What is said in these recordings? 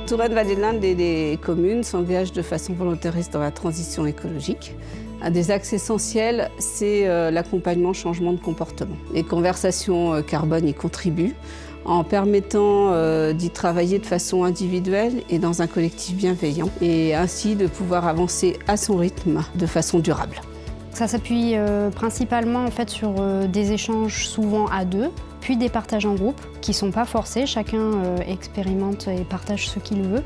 Touraine Vallée de l'Inde et les communes s'engagent de façon volontariste dans la transition écologique. Un des axes essentiels, c'est l'accompagnement changement de comportement. Les conversations carbone y contribuent en permettant d'y travailler de façon individuelle et dans un collectif bienveillant et ainsi de pouvoir avancer à son rythme de façon durable. Ça s'appuie principalement en fait, sur des échanges souvent à deux, puis des partages en groupe qui ne sont pas forcés, chacun expérimente et partage ce qu'il veut.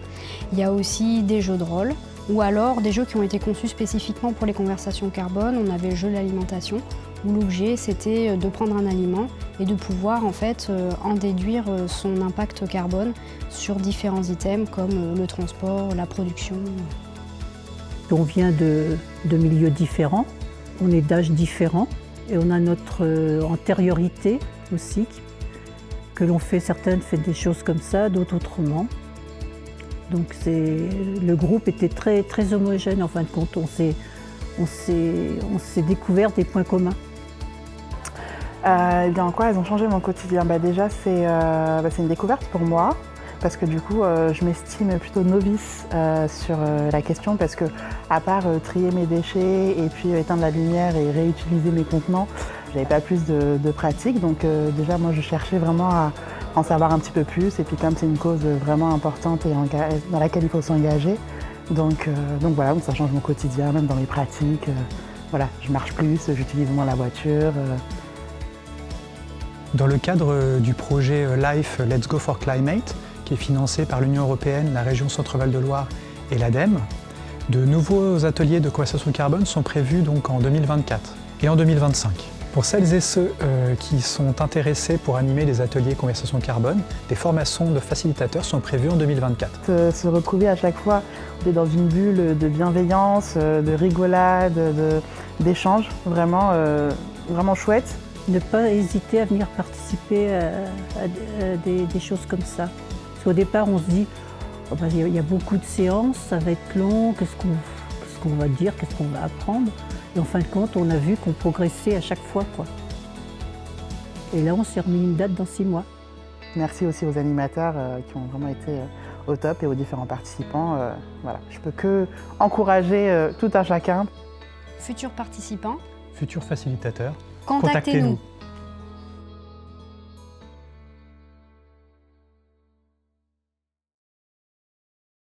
Il y a aussi des jeux de rôle ou alors des jeux qui ont été conçus spécifiquement pour les conversations carbone. On avait le jeu de l'alimentation où l'objet c'était de prendre un aliment et de pouvoir en fait en déduire son impact carbone sur différents items comme le transport, la production. On vient de milieux différents, on est d'âges différents et on a notre antériorité aussi, que l'on fait, certaines font des choses comme ça, d'autres autrement. Donc le groupe était très, très homogène en fin de compte, on s'est découvert des points communs. Eh bien, en quoi elles ont changé mon quotidien? Déjà, c'est une découverte pour moi, parce que du coup, je m'estime plutôt novice sur la question, parce que à part trier mes déchets et puis éteindre la lumière et réutiliser mes contenants, j'avais pas plus de pratique. Donc déjà, moi, je cherchais vraiment à en savoir un petit peu plus. Et puis comme c'est une cause vraiment importante et dans laquelle il faut s'engager, donc voilà, donc ça change mon quotidien, même dans mes pratiques. Voilà, je marche plus, j'utilise moins la voiture. Dans le cadre du projet LIFE Let's Go for Climate, qui est financé par l'Union européenne, la région Centre-Val de Loire et l'ADEME, de nouveaux ateliers de conversation carbone sont prévus donc en 2024 et en 2025. Pour celles et ceux qui sont intéressés pour animer les ateliers conversation carbone, des formations de facilitateurs sont prévues en 2024. Se retrouver à chaque fois dans une bulle de bienveillance, de rigolade, d'échange, vraiment chouette. Ne pas hésiter à venir participer à des choses comme ça. Parce qu'au départ, on se dit, oh ben, y a beaucoup de séances, ça va être long, qu'est-ce qu'on va dire, qu'est-ce qu'on va apprendre. Et en fin de compte, on a vu qu'on progressait à chaque fois, quoi. Et là, on s'est remis une date dans 6 mois. Merci aussi aux animateurs qui ont vraiment été au top et aux différents participants. Voilà. Je peux que encourager tout un chacun. Futurs participants, Futurs facilitateurs, contactez-nous.